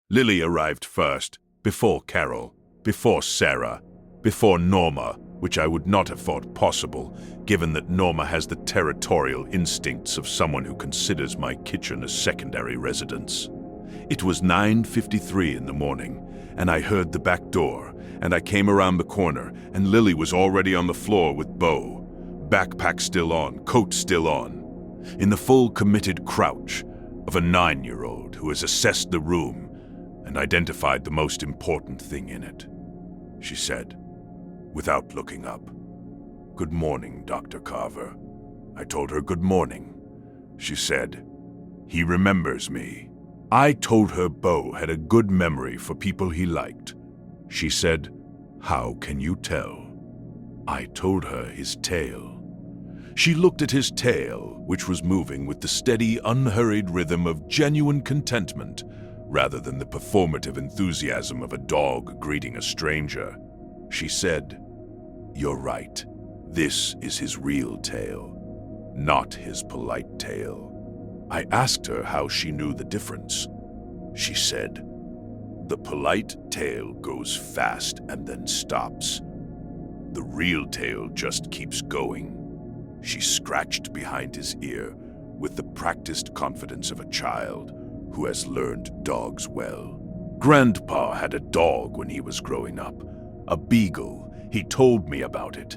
Lily arrived first, before Carol, before Sarah, before Norma, which I would not have thought possible, given that Norma has the territorial instincts of someone who considers my kitchen a secondary residence. It was 9:53 in the morning, and I heard the back door, and I came around the corner, and Lily was already on the floor with Bo, backpack still on, coat still on, in the full committed crouch of a 9-year-old who has assessed the room and identified the most important thing in it. She said, without looking up, "Good morning, Dr. Carver." I told her good morning. She said, "He remembers me." I told her Bo had a good memory for people he liked. She said, "How can you tell?" I told her his tail. She looked at his tail, which was moving with the steady, unhurried rhythm of genuine contentment, rather than the performative enthusiasm of a dog greeting a stranger. She said, "You're right. This is his real tail, not his polite tail." I asked her how she knew the difference. She said, "The polite tail goes fast and then stops. The real tail just keeps going." She scratched behind his ear with the practiced confidence of a child who has learned dogs well. Grandpa had a dog when he was growing up, a beagle. He told me about it.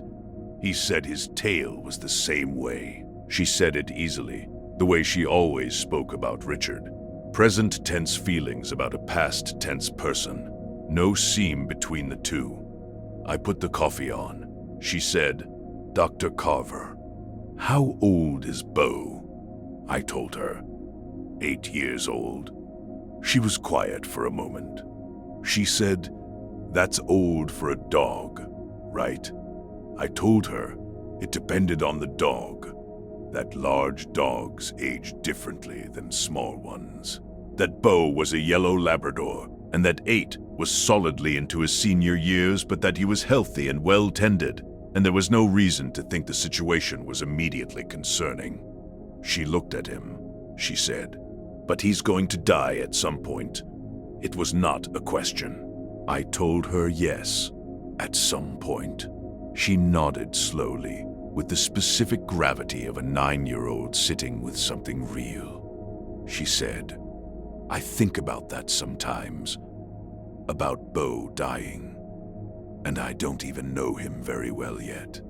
He said his tail was the same way. She said it easily, the way she always spoke about Richard. Present tense feelings about a past tense person. No seam between the two. I put the coffee on. She said, "Dr. Carver, how old is Bo?" I told her, 8 years old. She was quiet for a moment. She said, "That's old for a dog, right?" I told her it depended on the dog, that large dogs age differently than small ones, that Bo was a yellow Labrador, and that 8 was solidly into his senior years, but that he was healthy and well-tended, and there was no reason to think the situation was immediately concerning. She looked at him. She said, "But he's going to die at some point." It was not a question. I told her yes, at some point. She nodded slowly, with the specific gravity of a 9-year-old sitting with something real. She said, "I think about that sometimes, about Bo dying, and I don't even know him very well yet.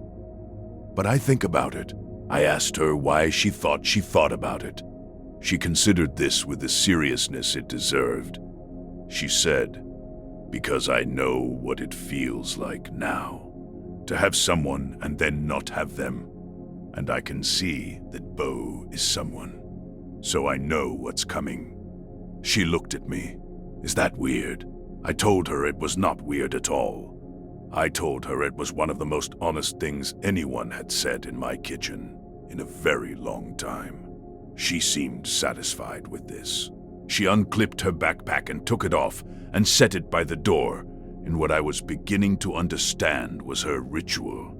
But I think about it." I asked her why she thought about it. She considered this with the seriousness it deserved. She said, "Because I know what it feels like now, to have someone and then not have them. And I can see that Bo is someone, so I know what's coming." She looked at me. "Is that weird?" I told her it was not weird at all. I told her it was one of the most honest things anyone had said in my kitchen in a very long time. She seemed satisfied with this. She unclipped her backpack and took it off and set it by the door in what I was beginning to understand was her ritual.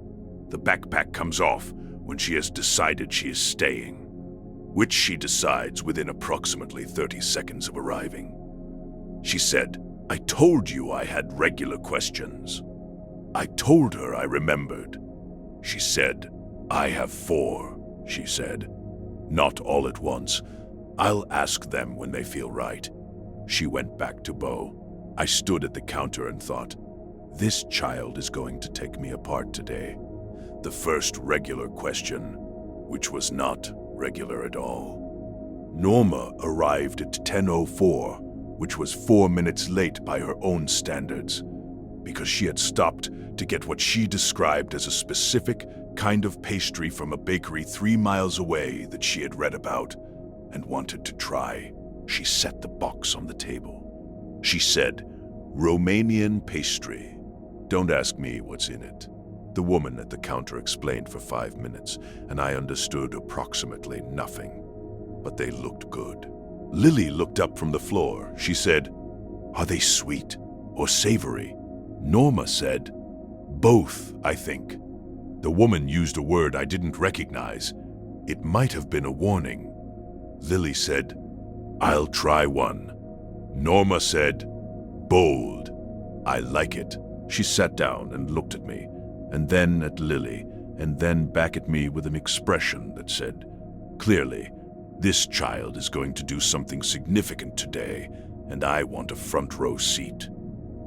The backpack comes off when she has decided she is staying, which she decides within approximately 30 seconds of arriving. She said, "I told you I had regular questions." I told her I remembered. She said, "I have 4, she said. "Not all at once. I'll ask them when they feel right." She went back to Bo. I stood at the counter and thought, this child is going to take me apart today. The first regular question, which was not regular at all. Norma arrived at 10:04, which was 4 minutes late by her own standards, because she had stopped to get what she described as a specific kind of pastry from a bakery 3 miles away that she had read about and wanted to try. She set the box on the table. She said, "Romanian pastry. Don't ask me what's in it." The woman at the counter explained for 5 minutes, and I understood approximately nothing, but they looked good. Lily looked up from the floor. She said, "Are they sweet or savory?" Norma said, "Both, I think." The woman used a word I didn't recognize. It might have been a warning. Lily said, "I'll try one." Norma said, "Bold. I like it." She sat down and looked at me, and then at Lily, and then back at me with an expression that said, clearly, this child is going to do something significant today, and I want a front row seat.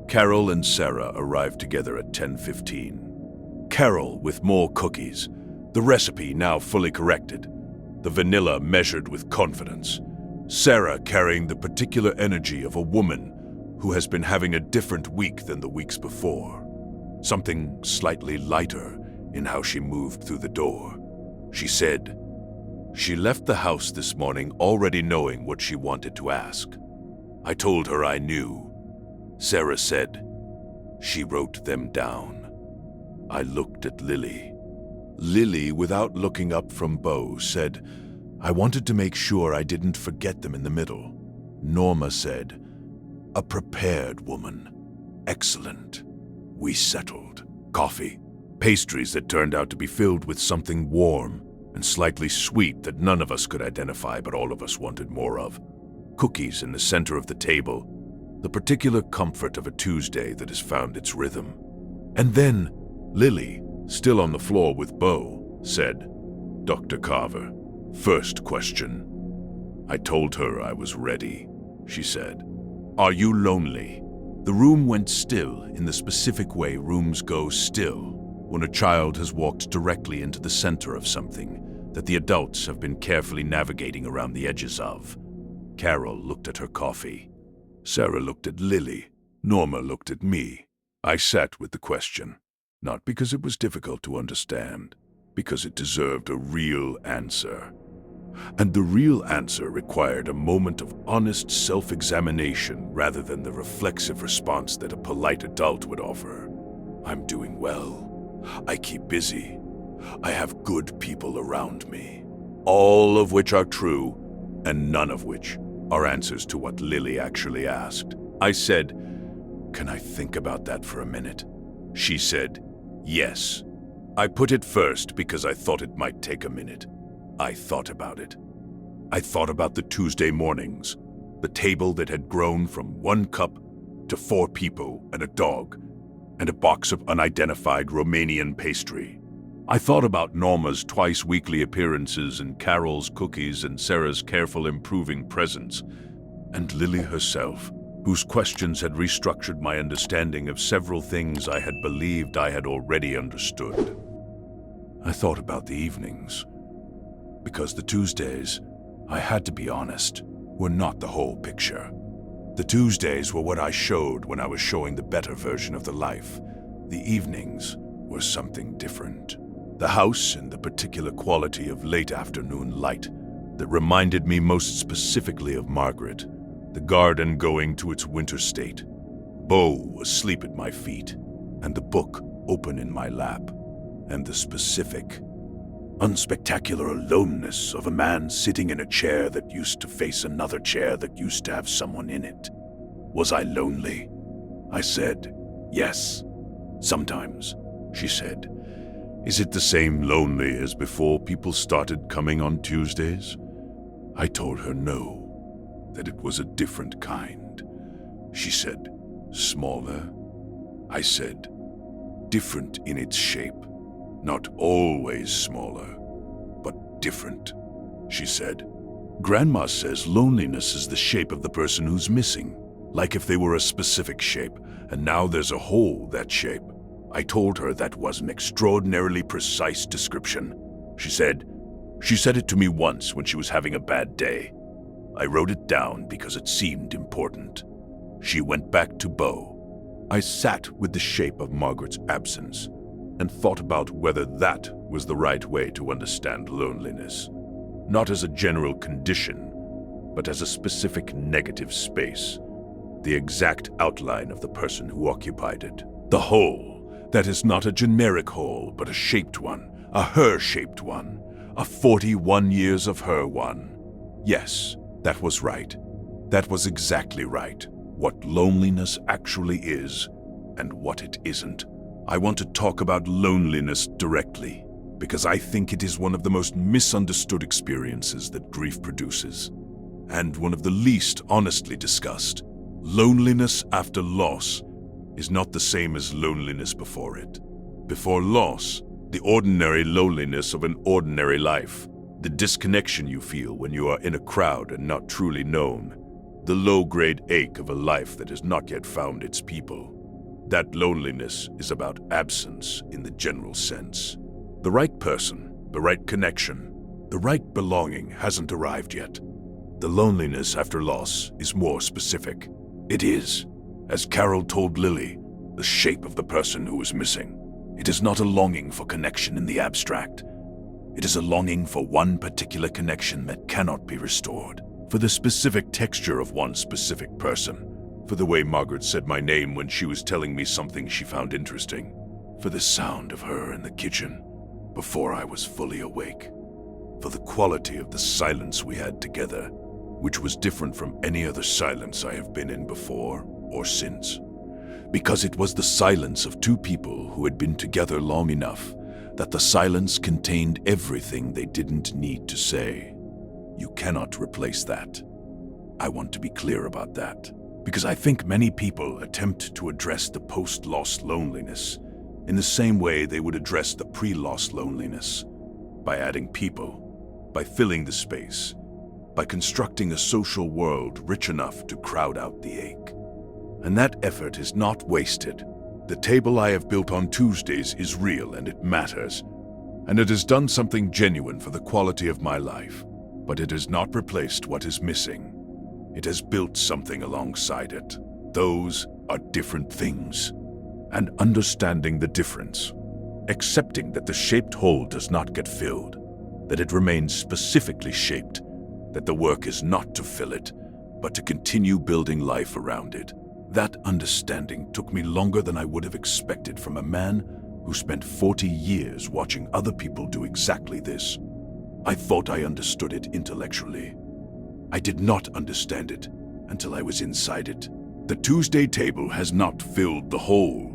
Carol and Sarah arrived together at 10:15. Carol with more cookies, the recipe now fully corrected, the vanilla measured with confidence. Sarah carrying the particular energy of a woman who has been having a different week than the weeks before. Something slightly lighter in how she moved through the door. She said, she left the house this morning already knowing what she wanted to ask. I told her I knew. Sarah said, she wrote them down. I looked at Lily. Lily, without looking up from Bo, said, I wanted to make sure I didn't forget them in the middle. Norma said, a prepared woman. Excellent. We settled. Coffee. Pastries that turned out to be filled with something warm and slightly sweet that none of us could identify but all of us wanted more of. Cookies in the center of the table. The particular comfort of a Tuesday that has found its rhythm. And then Lily, still on the floor with Bo, said, Dr. Carver, first question. I told her I was ready. She said, are you lonely? The room went still in the specific way rooms go still when a child has walked directly into the center of something that the adults have been carefully navigating around the edges of. Carol looked at her coffee. Sarah looked at Lily. Norma looked at me. I sat with the question, not because it was difficult to understand, because it deserved a real answer. And the real answer required a moment of honest self-examination rather than the reflexive response that a polite adult would offer. I'm doing well. I keep busy. I have good people around me. All of which are true, and none of which are answers to what Lily actually asked. I said, can I think about that for a minute? She said, yes. I put it first because I thought it might take a minute. I thought about it. I thought about the Tuesday mornings, the table that had grown from 1 cup to 4 people and a dog, and a box of unidentified Romanian pastry. I thought about Norma's twice-weekly appearances and Carol's cookies and Sarah's careful improving presence, and Lily herself, whose questions had restructured my understanding of several things I had believed I had already understood. I thought about the evenings, because the Tuesdays, I had to be honest, were not the whole picture. The Tuesdays were what I showed when I was showing the better version of the life. The evenings were something different. The house and the particular quality of late afternoon light that reminded me most specifically of Margaret, the garden going to its winter state, Bo asleep at my feet, and the book open in my lap, and the specific, unspectacular aloneness of a man sitting in a chair that used to face another chair that used to have someone in it. Was I lonely? I said, yes. Sometimes, she said. Is it the same lonely as before people started coming on Tuesdays? I told her no, that it was a different kind. She said, smaller? I said, different in its shape. Not always smaller, but different, she said. Grandma says loneliness is the shape of the person who's missing, like if they were a specific shape, and now there's a hole that shape. I told her that was an extraordinarily precise description. She said it to me once when she was having a bad day. I wrote it down because it seemed important. She went back to Bo. I sat with the shape of Margaret's absence and thought about whether that was the right way to understand loneliness, not as a general condition, but as a specific negative space, the exact outline of the person who occupied it. The whole that is not a generic whole, but a shaped one, a her-shaped one, a 41 years of her one. Yes, that was right. That was exactly right. What loneliness actually is and what it isn't. I want to talk about loneliness directly because I think it is one of the most misunderstood experiences that grief produces, and one of the least honestly discussed. Loneliness after loss is not the same as loneliness before it. Before loss, the ordinary loneliness of an ordinary life, the disconnection you feel when you are in a crowd and not truly known, the low-grade ache of a life that has not yet found its people. That loneliness is about absence in the general sense. The right person, the right connection, the right belonging hasn't arrived yet. The loneliness after loss is more specific. It is, as Carol told Lily, the shape of the person who is missing. It is not a longing for connection in the abstract. It is a longing for one particular connection that cannot be restored, for the specific texture of one specific person, for the way Margaret said my name when she was telling me something she found interesting, for the sound of her in the kitchen before I was fully awake, for the quality of the silence we had together, which was different from any other silence I have been in before or since, because it was the silence of two people who had been together long enough that the silence contained everything they didn't need to say. You cannot replace that. I want to be clear about that, because I think many people attempt to address the post-loss loneliness in the same way they would address the pre-loss loneliness, by adding people, by filling the space, by constructing a social world rich enough to crowd out the ache. And that effort is not wasted. The table I have built on Tuesdays is real and it matters, and it has done something genuine for the quality of my life, but it has not replaced what is missing. It has built something alongside it. Those are different things. And understanding the difference, accepting that the shaped hole does not get filled, that it remains specifically shaped, that the work is not to fill it, but to continue building life around it. That understanding took me longer than I would have expected from a man who spent 40 years watching other people do exactly this. I thought I understood it intellectually. I did not understand it until I was inside it. The Tuesday table has not filled the hole.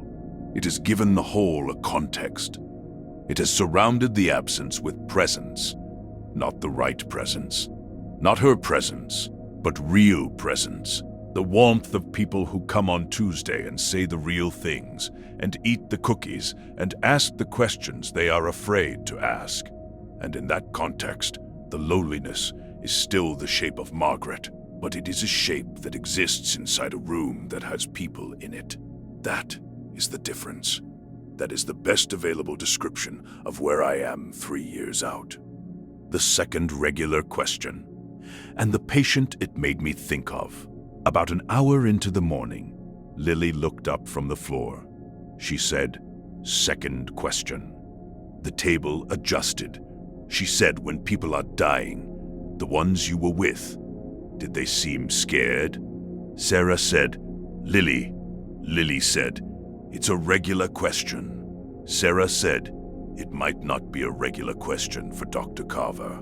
It has given the hole a context. It has surrounded the absence with presence, not the right presence, not her presence, but real presence. The warmth of people who come on Tuesday and say the real things, and eat the cookies, and ask the questions they are afraid to ask. And in that context, the loneliness is still the shape of Margaret, but it is a shape that exists inside a room that has people in it. That is the difference. That is the best available description of where I am 3 years out. The second regular question, and the patient it made me think of. About an hour into the morning, Lily looked up from the floor. She said, "Second question." The table adjusted. She said, "When people are dying, the ones you were with, did they seem scared?" Sarah said, "Lily." Lily said, "It's a regular question." Sarah said, "It might not be a regular question for Dr. Carver."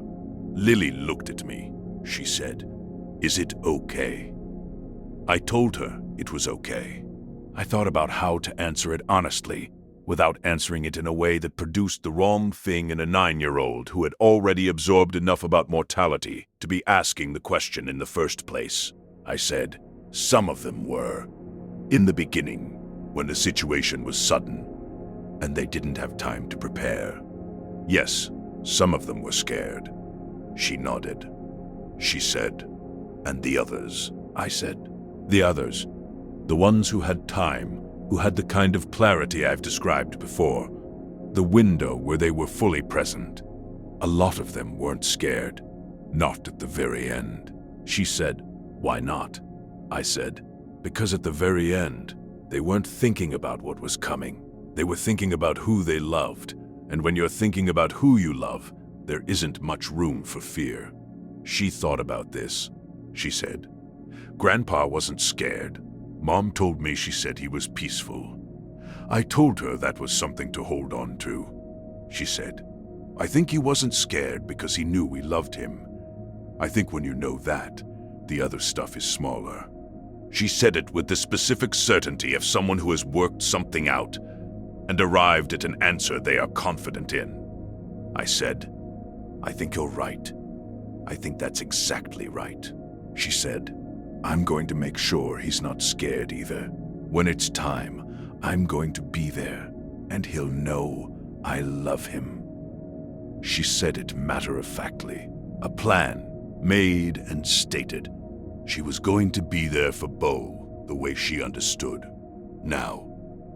Lily looked at me. She said, "Is it okay?" I told her it was okay. I thought about how to answer it honestly, without answering it in a way that produced the wrong thing in a 9-year-old who had already absorbed enough about mortality to be asking the question in the first place. I said, "Some of them were. In the beginning, when the situation was sudden, and they didn't have time to prepare. Yes, some of them were scared." She nodded. She said, "And the others?" I said, "The others, the ones who had time, who had the kind of clarity I've described before, the window where they were fully present. A lot of them weren't scared, not at the very end." She said, "Why not?" I said, "Because at the very end, they weren't thinking about what was coming. They were thinking about who they loved, and when you're thinking about who you love, there isn't much room for fear." She thought about this. She said, "Grandpa wasn't scared. Mom told me she said he was peaceful. I told her that was something to hold on to." She said, "I think he wasn't scared because he knew we loved him. I think when you know that, the other stuff is smaller." She said it with the specific certainty of someone who has worked something out and arrived at an answer they are confident in. I said, "I think you're right. I think that's exactly right." She said, I'm going to make sure he's not scared either. When it's time, I'm going to be there, and he'll know I love him." She said it matter-of-factly, a plan made and stated. She was going to be there for Bo the way she understood. Now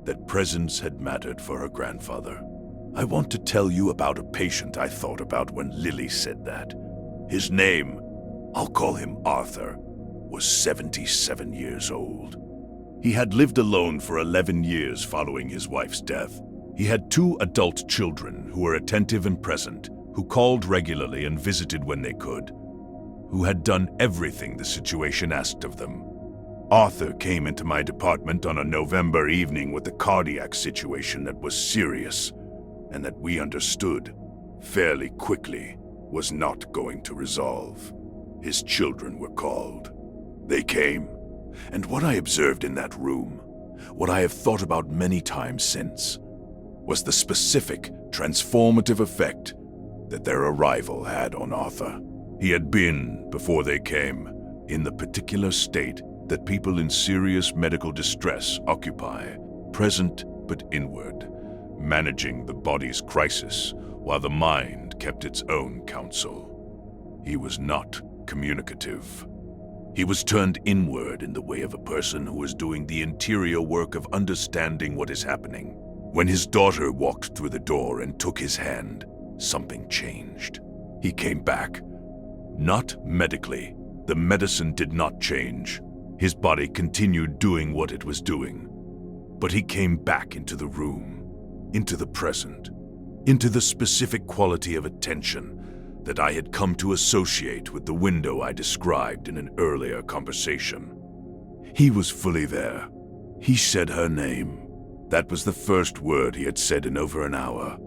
that presence had mattered for her grandfather, I want to tell you about a patient I thought about when Lily said that. His name, I'll call him Arthur, was 77 years old. He had lived alone for 11 years following his wife's death. He had 2 adult children who were attentive and present, who called regularly and visited when they could, who had done everything the situation asked of them. Arthur came into my department on a November evening with a cardiac situation that was serious, and that we understood, fairly quickly, was not going to resolve. His children were called. They came, and what I observed in that room, what I have thought about many times since, was the specific, transformative effect that their arrival had on Arthur. He had been, before they came, in the particular state that people in serious medical distress occupy, present but inward, managing the body's crisis while the mind kept its own counsel. He was not communicative. He was turned inward in the way of a person who is doing the interior work of understanding what is happening. When his daughter walked through the door and took his hand, something changed. He came back. Not medically. The medicine did not change. His body continued doing what it was doing. But he came back into the room, into the present, into the specific quality of attention that I had come to associate with the window I described in an earlier conversation. He was fully there. He said her name. That was the first word he had said in over an hour.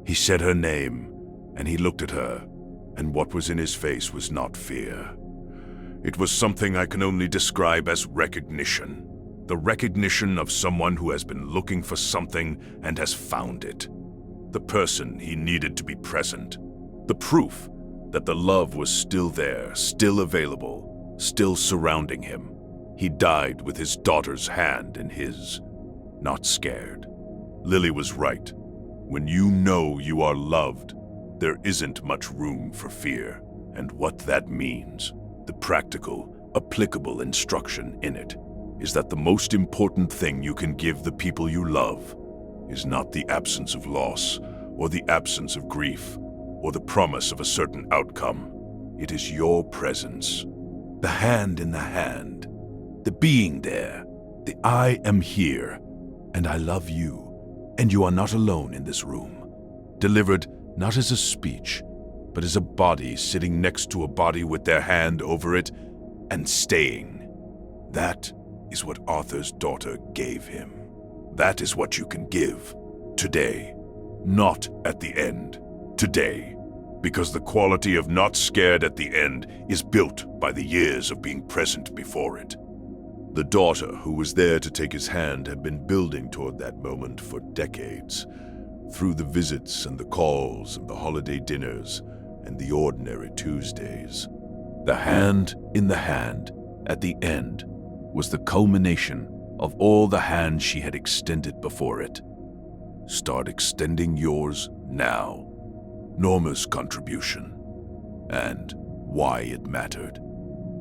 He said her name, and he looked at her, and what was in his face was not fear. It was something I can only describe as recognition. The recognition of someone who has been looking for something and has found it. The person he needed to be present. The proof that the love was still there, still available, still surrounding him. He died with his daughter's hand in his, not scared. Lily was right. When you know you are loved, there isn't much room for fear. And what that means, the practical, applicable instruction in it, is that the most important thing you can give the people you love is not the absence of loss or the absence of grief or the promise of a certain outcome. It is your presence, the hand in the hand, the being there, the I am here, and I love you, and you are not alone in this room. Delivered not as a speech, but as a body sitting next to a body with their hand over it and staying. That is what Arthur's daughter gave him. That is what you can give today, not at the end. Today, because the quality of not scared at the end is built by the years of being present before it. The daughter who was there to take his hand had been building toward that moment for decades, through the visits and the calls and the holiday dinners and the ordinary Tuesdays. The hand in the hand, at the end, was the culmination of all the hands she had extended before it. Start extending yours now. Norma's contribution, and why it mattered.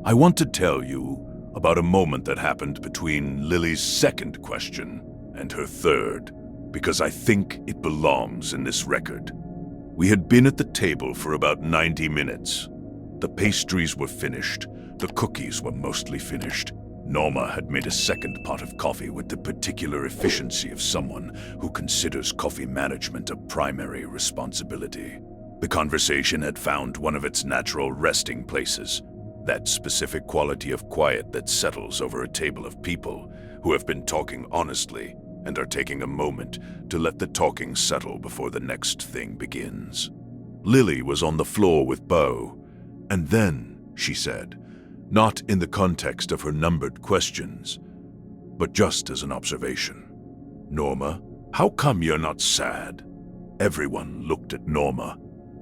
I want to tell you about a moment that happened between Lily's second question and her third, because I think it belongs in this record. We had been at the table for about 90 minutes. The pastries were finished. The cookies were mostly finished. Norma had made a second pot of coffee with the particular efficiency of someone who considers coffee management a primary responsibility. The conversation had found one of its natural resting places, that specific quality of quiet that settles over a table of people who have been talking honestly and are taking a moment to let the talking settle before the next thing begins. Lily was on the floor with Bo, and then, she said, not in the context of her numbered questions, but just as an observation. "Norma, how come you're not sad?" Everyone looked at Norma.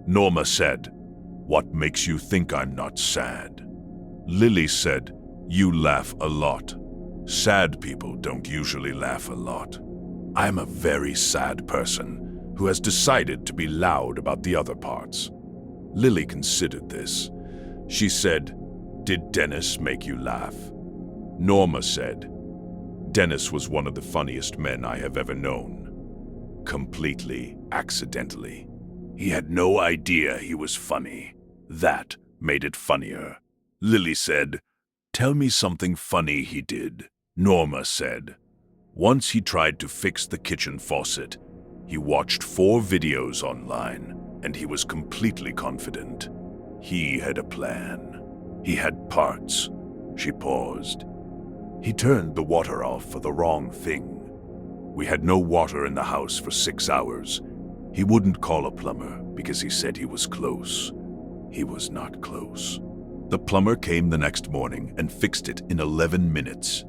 Norma said, "What makes you think I'm not sad?" Lily said, You laugh a lot. Sad people don't usually laugh a lot. I'm a very sad person who has decided to be loud about the other parts. Lily considered this. She said, "Did Dennis make you laugh?" Norma said, "Dennis was one of the funniest men I have ever known. Completely accidentally. He had no idea he was funny. That made it funnier." Lily said, "Tell me something funny he did." Norma said, "Once he tried to fix the kitchen faucet. He watched 4 videos online, and he was completely confident. He had a plan. He had parts." She paused. "He turned the water off for the wrong thing. We had no water in the house for 6 hours. He wouldn't call a plumber because he said he was close. He was not close. The plumber came the next morning and fixed it in 11 minutes.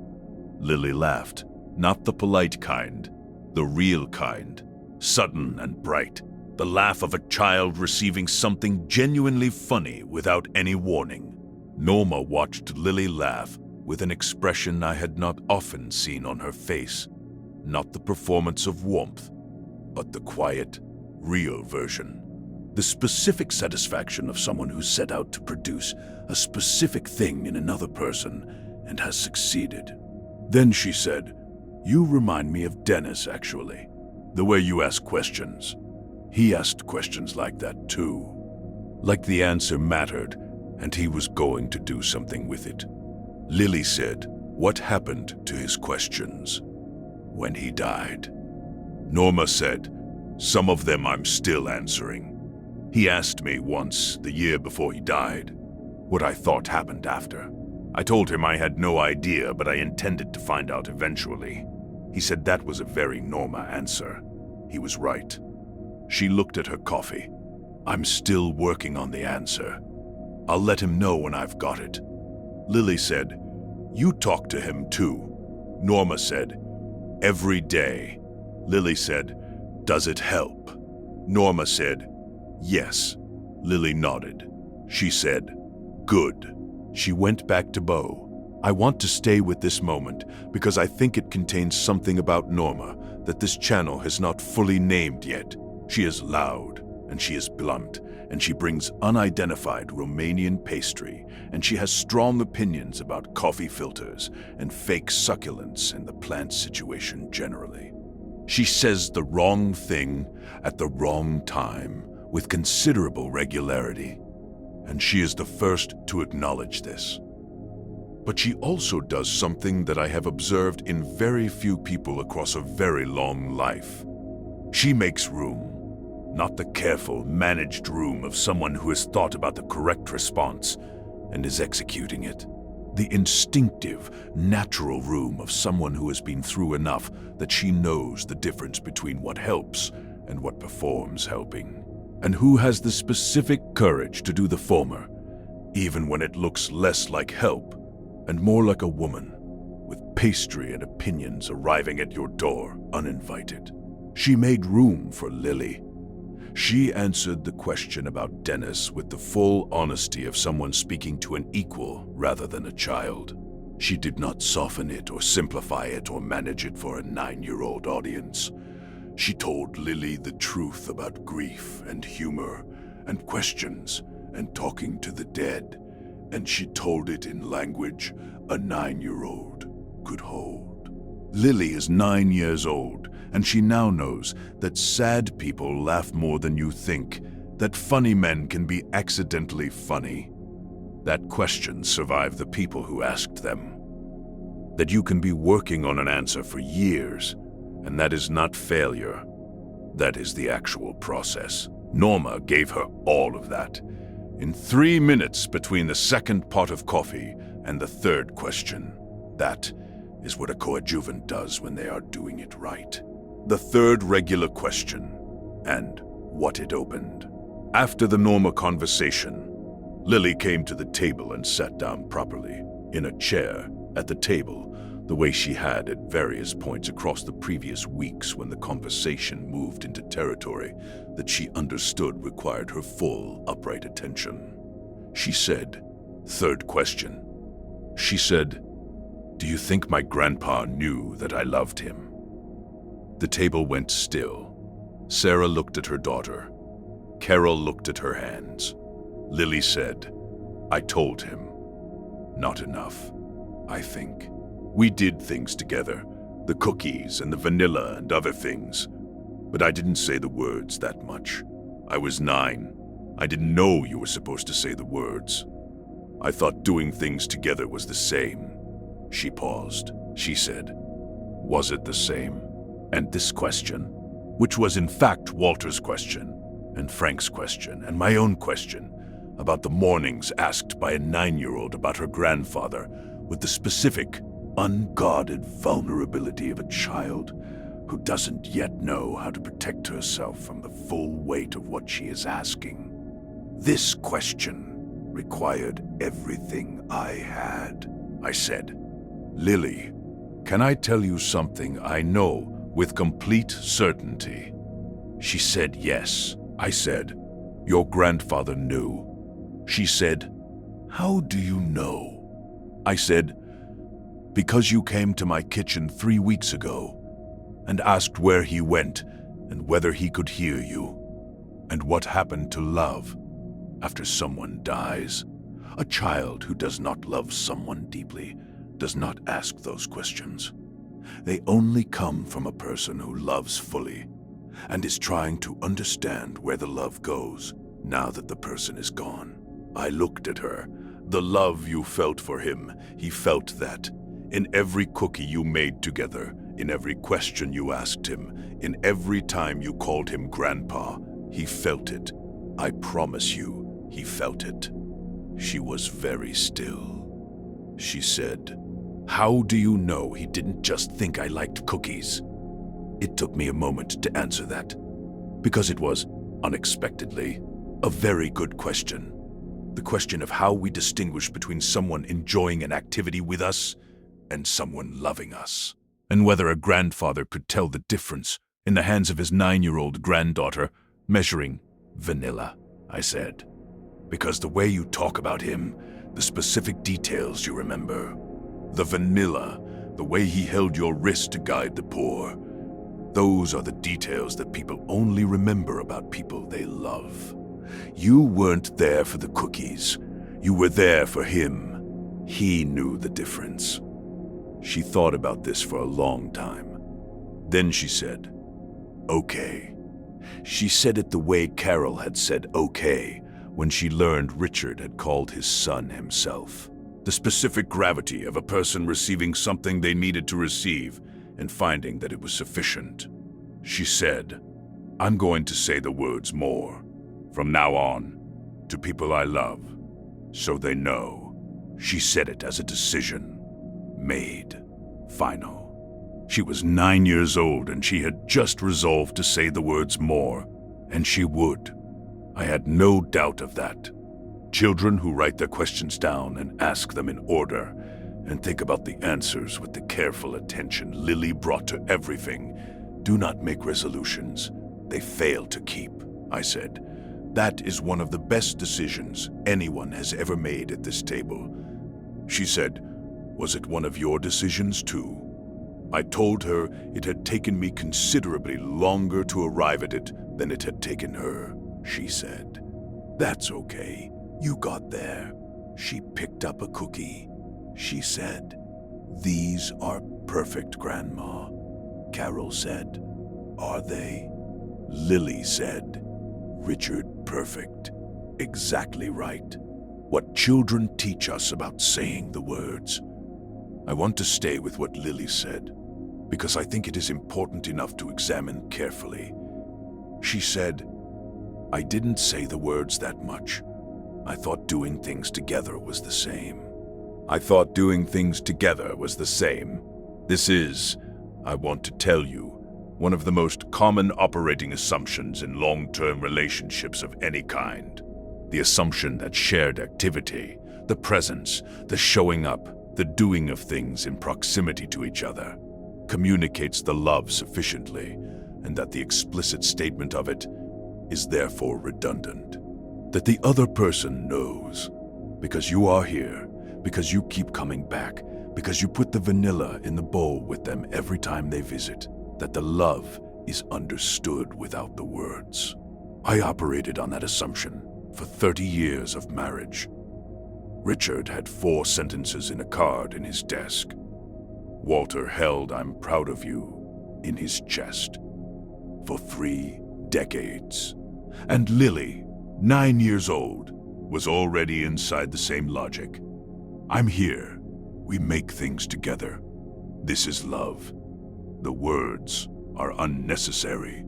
Lily laughed, not the polite kind, the real kind, sudden and bright, the laugh of a child receiving something genuinely funny without any warning. Norma watched Lily laugh with an expression I had not often seen on her face, not the performance of warmth, but the quiet, real version. The specific satisfaction of someone who set out to produce a specific thing in another person and has succeeded. Then she said, "You remind me of Dennis, actually. The way you ask questions. He asked questions like that too. Like the answer mattered and he was going to do something with it." Lily said, "What happened to his questions?" "When he died." Norma said, "Some of them I'm still answering. He asked me once, the year before he died, what I thought happened after. I told him I had no idea, but I intended to find out eventually. He said that was a very Norma answer. He was right." She looked at her coffee. "I'm still working on the answer. I'll let him know when I've got it." Lily said, "You talk to him too." Norma said, "Every day." Lily said, "Does it help?" Norma said, "Yes." Lily nodded. She said, "Good." She went back to Bo. "I want to stay with this moment because I think it contains something about Norma that this channel has not fully named yet. She is loud, and she is blunt, and she brings unidentified Romanian pastry, and she has strong opinions about coffee filters and fake succulents and the plant situation generally. She says the wrong thing at the wrong time with considerable regularity, and she is the first to acknowledge this. But she also does something that I have observed in very few people across a very long life. She makes room. Not the careful, managed room of someone who has thought about the correct response and is executing it. The instinctive, natural room of someone who has been through enough that she knows the difference between what helps and what performs helping, and who has the specific courage to do the former, even when it looks less like help and more like a woman with pastry and opinions arriving at your door uninvited. She made room for Lily. She answered the question about Dennis with the full honesty of someone speaking to an equal rather than a child. She did not soften it or simplify it or manage it for a 9-year-old audience. She told Lily the truth about grief and humor and questions and talking to the dead, and she told it in language a 9-year-old could hold. Lily is 9 years old, and she now knows that sad people laugh more than you think, that funny men can be accidentally funny. That questions survive the people who asked them. That you can be working on an answer for years, and that is not failure. That is the actual process. Norma gave her all of that. In 3 minutes between the second pot of coffee and the third question. That is what a coadjuvant does when they are doing it right. The third regular question, and what it opened. After the Norma conversation, Lily came to the table and sat down properly, in a chair, at the table, the way she had at various points across the previous weeks when the conversation moved into territory that she understood required her full, upright attention. She said, "Third question." She said, "Do you think my grandpa knew that I loved him?" The table went still. Sarah looked at her daughter. Carol looked at her hands. Lily said, "I told him." Not enough, I think. We did things together, the cookies and the vanilla and other things. But I didn't say the words that much. I was 9. I didn't know you were supposed to say the words. I thought doing things together was the same. She paused. She said, "Was it the same?" And this question, which was in fact Walter's question, and Frank's question, and my own question, about the mornings asked by a 9-year-old about her grandfather, with the specific, unguarded vulnerability of a child who doesn't yet know how to protect herself from the full weight of what she is asking. This question required everything I had. I said, "Lily, can I tell you something I know with complete certainty?" She said yes. I said, "Your grandfather knew." She said, "How do you know?" I said, "Because you came to my kitchen 3 weeks ago and asked where he went and whether he could hear you, and what happened to love after someone dies. A child who does not love someone deeply does not ask those questions. They only come from a person who loves fully and is trying to understand where the love goes now that the person is gone." I looked at her. "The love you felt for him, he felt that. In every cookie you made together, in every question you asked him, in every time you called him Grandpa, he felt it. I promise you, he felt it." She was very still. She said, "How do you know he didn't just think I liked cookies?" It took me a moment to answer that, because it was, unexpectedly, a very good question. The question of how we distinguish between someone enjoying an activity with us and someone loving us, and whether a grandfather could tell the difference in the hands of his 9-year-old granddaughter measuring vanilla, I said. "Because the way you talk about him, the specific details you remember, the vanilla, the way he held your wrist to guide the pour, those are the details that people only remember about people they love. You weren't there for the cookies. You were there for him. He knew the difference." She thought about this for a long time. Then she said, "Okay." She said it the way Carol had said okay when she learned Richard had called his son himself. The specific gravity of a person receiving something they needed to receive and finding that it was sufficient. She said, "I'm going to say the words more, from now on, to people I love, so they know." She said it as a decision, made, final. She was 9 years old and she had just resolved to say the words more, and she would. I had no doubt of that. Children who write their questions down and ask them in order and think about the answers with the careful attention Lily brought to everything do not make resolutions they fail to keep, I said. That is one of the best decisions anyone has ever made at this table. She said, "Was it one of your decisions too?" I told her it had taken me considerably longer to arrive at it than it had taken her. She said, "That's okay. You got there." She picked up a cookie. She said, "These are perfect, Grandma." Carol said, "Are they?" Lily said, "Richard, perfect. Exactly right. What children teach us about saying the words." I want to stay with what Lily said, because I think it is important enough to examine carefully. She said, "I didn't say the words that much. I thought doing things together was the same." I thought doing things together was the same. This is, I want to tell you, one of the most common operating assumptions in long-term relationships of any kind. The assumption that shared activity, the presence, the showing up, the doing of things in proximity to each other, communicates the love sufficiently, and that the explicit statement of it is therefore redundant. That the other person knows, because you are here, because you keep coming back, because you put the vanilla in the bowl with them every time they visit, that the love is understood without the words. I operated on that assumption for 30 years of marriage. Richard had 4 sentences in a card in his desk. Walter held "I'm proud of you" in his chest. For 3 decades. And Lily, 9 years old, was already inside the same logic. I'm here. We make things together. This is love. The words are unnecessary.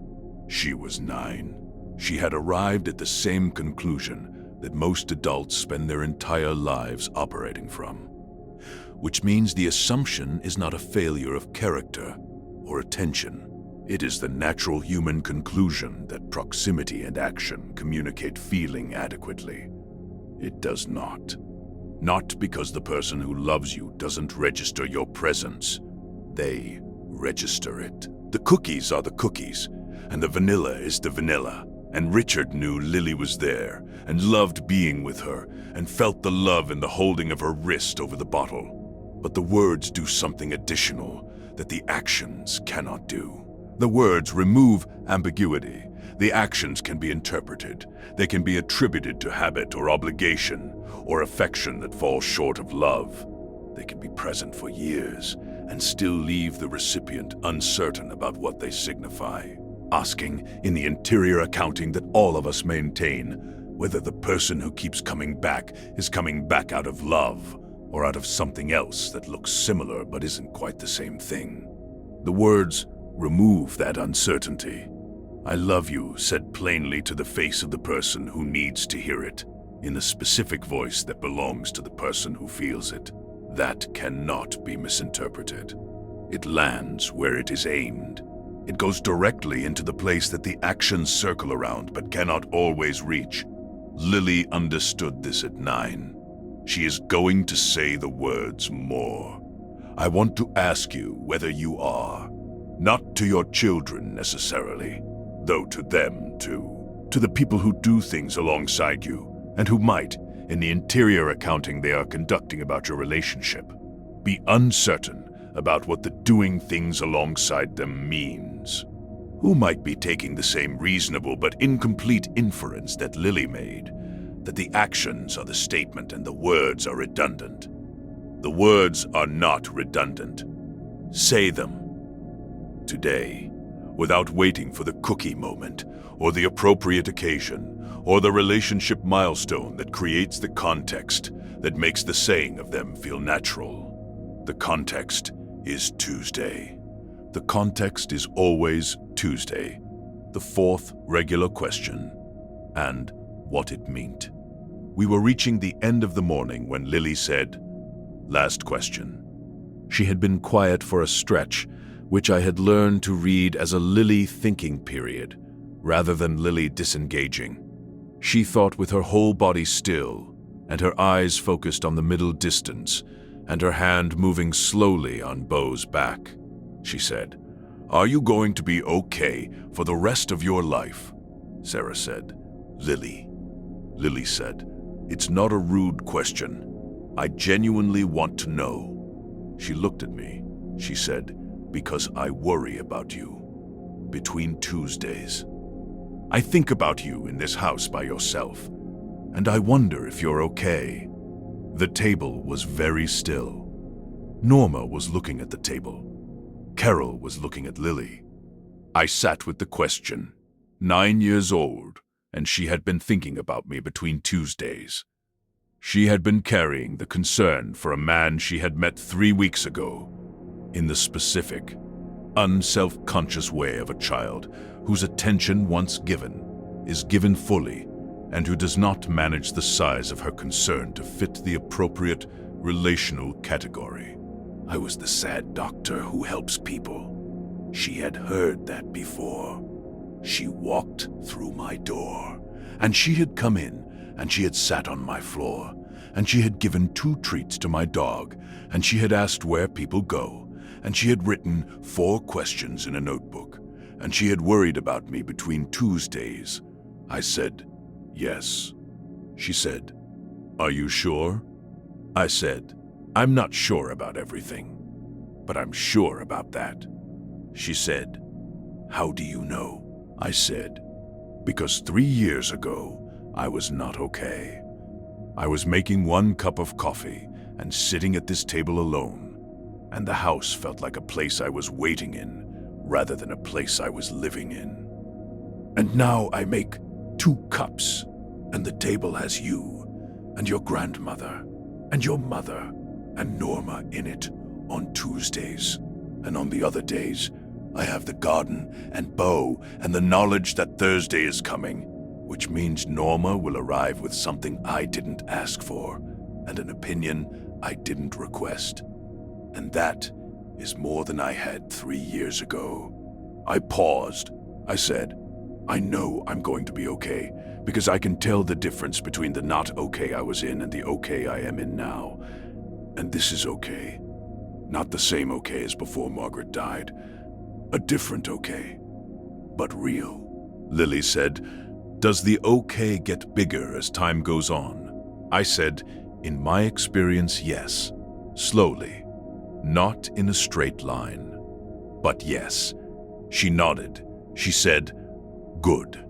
She was 9. She had arrived at the same conclusion that most adults spend their entire lives operating from. Which means the assumption is not a failure of character or attention. It is the natural human conclusion that proximity and action communicate feeling adequately. It does not. Not because the person who loves you doesn't register your presence. They register it. The cookies are the cookies, and the vanilla is the vanilla. And Richard knew Lily was there, and loved being with her, and felt the love in the holding of her wrist over the bottle. But the words do something additional that the actions cannot do. The words remove ambiguity. The actions can be interpreted. They can be attributed to habit or obligation, or affection that falls short of love. They can be present for years and still leave the recipient uncertain about what they signify, asking in the interior accounting that all of us maintain whether the person who keeps coming back is coming back out of love or out of something else that looks similar but isn't quite the same thing. The words remove that uncertainty. I love you said plainly to the face of the person who needs to hear it, in a specific voice that belongs to the person who feels it. That cannot be misinterpreted. It lands where it is aimed. It goes directly into the place that the actions circle around but cannot always reach. Lily understood this at 9. She is going to say the words more. I want to ask you whether you are. Not to your children necessarily, though to them too. To the people who do things alongside you, and who might, in the interior accounting they are conducting about your relationship, be uncertain about what the doing things alongside them means. Who might be taking the same reasonable but incomplete inference that Lily made, that the actions are the statement and the words are redundant. The words are not redundant. Say them. Today, without waiting for the cookie moment, or the appropriate occasion, or the relationship milestone that creates the context that makes the saying of them feel natural. The context is Tuesday. The context is always Tuesday, the 4th regular question, and what it meant. We were reaching the end of the morning when Lily said, "Last question." She had been quiet for a stretch, which I had learned to read as a Lily thinking period, rather than Lily disengaging. She thought with her whole body still, and her eyes focused on the middle distance, and her hand moving slowly on Beau's back. She said, "Are you going to be okay for the rest of your life?" Sarah said, "Lily." Lily said, "It's not a rude question. I genuinely want to know." She looked at me. She said, "Because I worry about you. Between Tuesdays. I think about you in this house by yourself, and I wonder if you're okay." The table was very still. Norma was looking at the table. Carol was looking at Lily. I sat with the question, 9 years old, and she had been thinking about me between Tuesdays. She had been carrying the concern for a man she had met 3 weeks ago, in the specific, unself-conscious way of a child whose attention once given is given fully, and who does not manage the size of her concern to fit the appropriate relational category. I was the sad doctor who helps people. She had heard that before. She walked through my door, and she had come in, and she had sat on my floor, and she had given 2 treats to my dog, and she had asked where people go, and she had written 4 questions in a notebook, and she had worried about me between Tuesdays. I said, "Yes." She said, "Are you sure?" I said, I'm not sure about everything, but I'm sure about that. She said, "How do you know?" I said, "Because 3 years ago, I was not okay. I was making 1 cup of coffee and sitting at this table alone, and the house felt like a place I was waiting in rather than a place I was living in. And now I make 2 cups, and the table has you and your grandmother and your mother and Norma in it on Tuesdays, and on the other days, I have the garden and Bo and the knowledge that Thursday is coming, which means Norma will arrive with something I didn't ask for and an opinion I didn't request. And that is more than I had 3 years ago." I paused. I said, "I know I'm going to be okay because I can tell the difference between the not okay I was in and the okay I am in now. And this is okay. Not the same okay as before Margaret died. A different okay, but real." Lily said, "Does the okay get bigger as time goes on?" I said, "In my experience, yes. Slowly. Not in a straight line. But yes." She nodded. She said, "Good."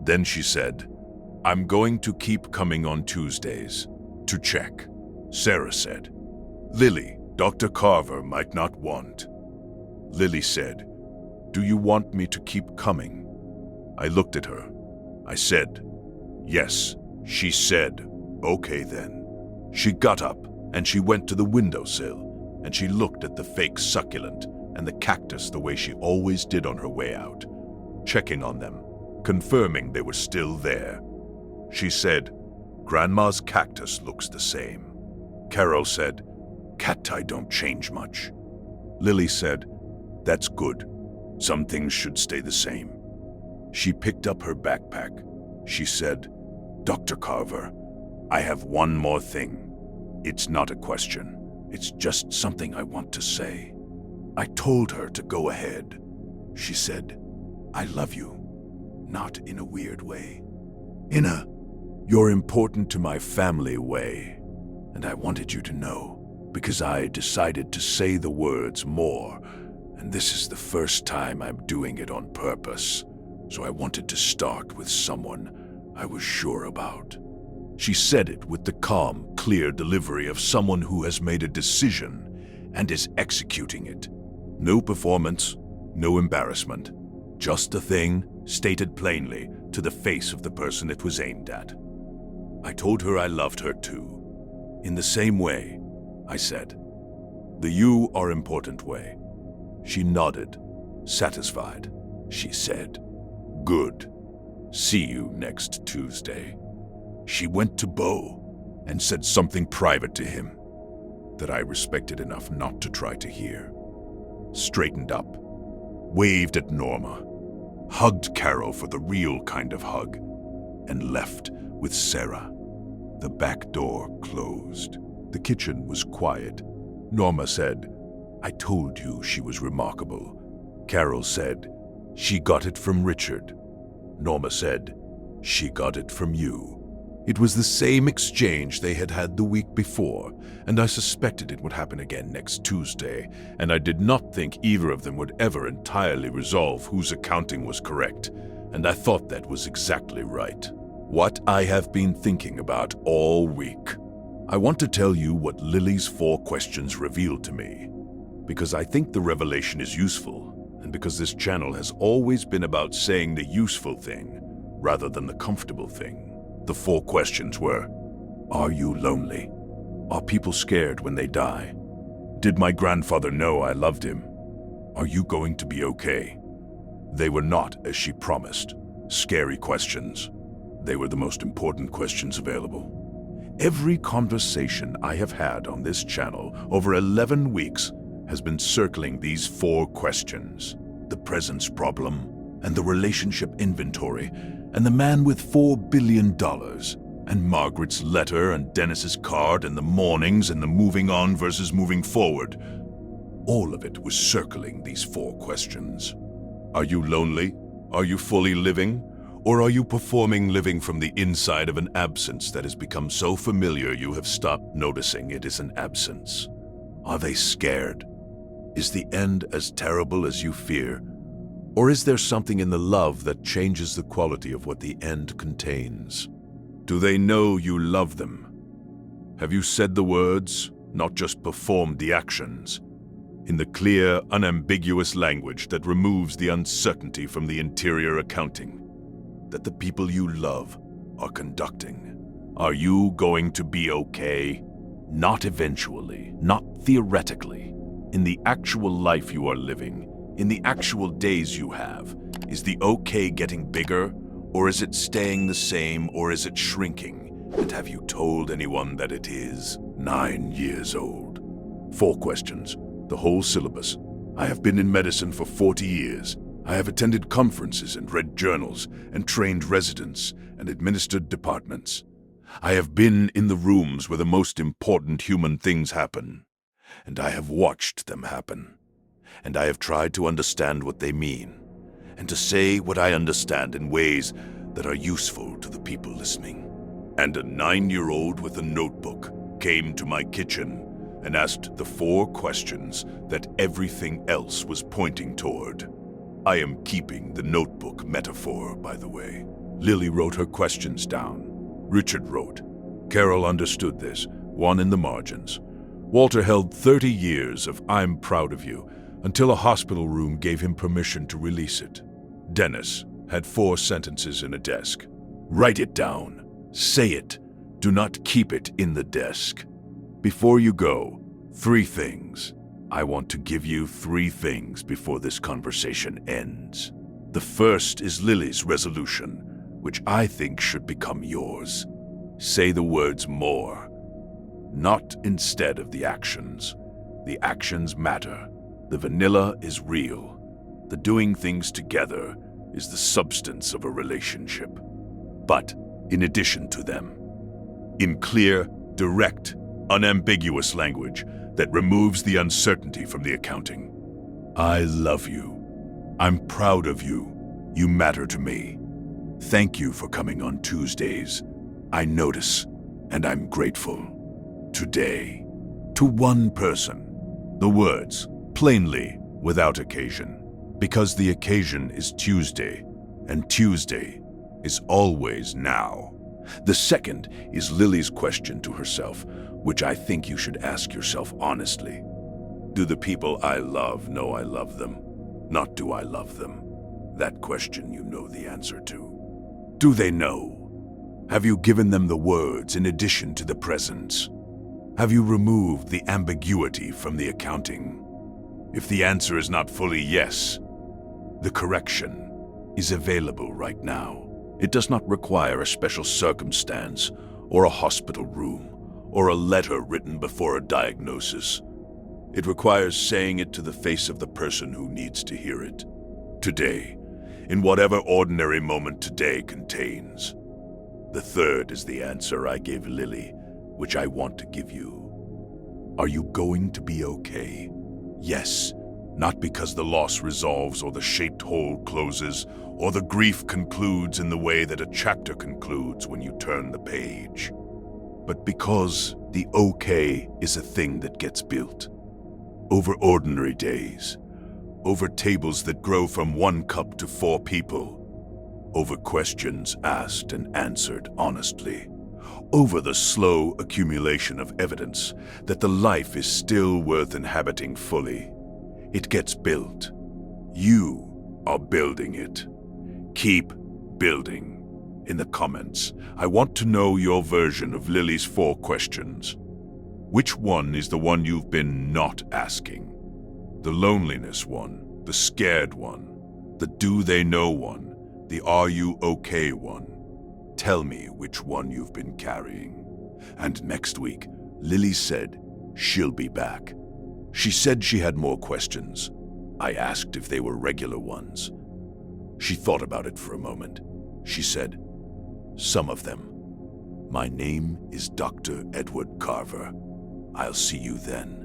Then she said, "I'm going to keep coming on Tuesdays to check." Sarah said, "Lily, Dr. Carver might not want." Lily said, "Do you want me to keep coming?" I looked at her. I said, "Yes." She said, "Okay then." She got up and she went to the windowsill and she looked at the fake succulent and the cactus the way she always did on her way out, checking on them, confirming they were still there. She said, "Grandma's cactus looks the same." Carol said, "Cacti don't change much." Lily said, "That's good. Some things should stay the same." She picked up her backpack. She said, "Dr. Carver, I have one more thing. It's not a question. It's just something I want to say." I told her to go ahead. She said, "I love you, not in a weird way. In a, you're important to my family way. And I wanted you to know, because I decided to say the words more, and this is the first time I'm doing it on purpose. So I wanted to start with someone I was sure about." She said it with the calm, clear delivery of someone who has made a decision and is executing it. No performance, no embarrassment, just a thing stated plainly to the face of the person it was aimed at. I told her I loved her too. In the same way, I said. The "you are important" way. She nodded, satisfied. She said, "Good. See you next Tuesday." She went to Bo and said something private to him that I respected enough not to try to hear. Straightened up, waved at Norma, hugged Carol for the real kind of hug, and left with Sarah. The back door closed. The kitchen was quiet. Norma said, "I told you she was remarkable." Carol said, "She got it from Richard." Norma said, "She got it from you." It was the same exchange they had had the week before, and I suspected it would happen again next Tuesday, and I did not think either of them would ever entirely resolve whose accounting was correct, and I thought that was exactly right. What I have been thinking about all week. I want to tell you what Lily's 4 questions revealed to me, because I think the revelation is useful, and because this channel has always been about saying the useful thing rather than the comfortable thing. The 4 questions were: are you lonely? Are people scared when they die? Did my grandfather know I loved him? Are you going to be okay? They were not, as she promised, scary questions. They were the most important questions available. Every conversation I have had on this channel over 11 weeks has been circling these 4 questions: the presence problem, and the relationship inventory, and the man with $4 billion, and Margaret's letter, and Dennis's card, and the mornings, and the moving on versus moving forward. All of it was circling these 4 questions. Are you lonely? Are you fully living? Or are you performing living from the inside of an absence that has become so familiar you have stopped noticing it is an absence? Are they scared? Is the end as terrible as you fear? Or is there something in the love that changes the quality of what the end contains? Do they know you love them? Have you said the words, not just performed the actions, in the clear, unambiguous language that removes the uncertainty from the interior accounting that the people you love are conducting? Are you going to be okay? Not eventually, not theoretically. In the actual life you are living, in the actual days you have, is the okay getting bigger, or is it staying the same, or is it shrinking? And have you told anyone that it is? 9 years old. 4 questions. The whole syllabus. I have been in medicine for 40 years. I have attended conferences and read journals and trained residents and administered departments. I have been in the rooms where the most important human things happen, and I have watched them happen. And I have tried to understand what they mean, and to say what I understand in ways that are useful to the people listening. And a 9-year-old with a notebook came to my kitchen and asked the 4 questions that everything else was pointing toward. I am keeping the notebook metaphor, by the way. Lily wrote her questions down. Richard wrote. Carol understood this, one in the margins. Walter held 30 years of I'm proud of you, until a hospital room gave him permission to release it. Dennis had 4 sentences in a desk. Write it down. Say it. Do not keep it in the desk. Before you go, 3 things. I want to give you 3 things before this conversation ends. The first is Lily's resolution, which I think should become yours. Say the words more, not instead of the actions. The actions matter. The vanilla is real. The doing things together is the substance of a relationship. But in addition to them, in clear, direct, unambiguous language that removes the uncertainty from the accounting. I love you. I'm proud of you. You matter to me. Thank you for coming on Tuesdays. I notice, and I'm grateful. Today, to one person, the words, plainly, without occasion, because the occasion is Tuesday, and Tuesday is always now. The second is Lily's question to herself, which I think you should ask yourself honestly. Do the people I love know I love them? Not do I love them? That question you know the answer to. Do they know? Have you given them the words in addition to the presence? Have you removed the ambiguity from the accounting? If the answer is not fully yes, the correction is available right now. It does not require a special circumstance, or a hospital room, or a letter written before a diagnosis. It requires saying it to the face of the person who needs to hear it. Today, in whatever ordinary moment today contains. The third is the answer I gave Lily, which I want to give you. Are you going to be okay? Yes, not because the loss resolves or the shaped hole closes, or the grief concludes in the way that a chapter concludes when you turn the page, but because the okay is a thing that gets built. Over ordinary days, over tables that grow from 1 cup to 4 people, over questions asked and answered honestly, over the slow accumulation of evidence that the life is still worth inhabiting fully. It gets built. You are building it. Keep building. In the comments, I want to know your version of Lily's 4 questions. Which one is the one you've been not asking? The loneliness one, the scared one, the do they know one, the are you okay one. Tell me which one you've been carrying. And next week, Lily said she'll be back. She said she had more questions. I asked if they were regular ones. She thought about it for a moment. She said, some of them. My name is Dr. Edward Carver. I'll see you then.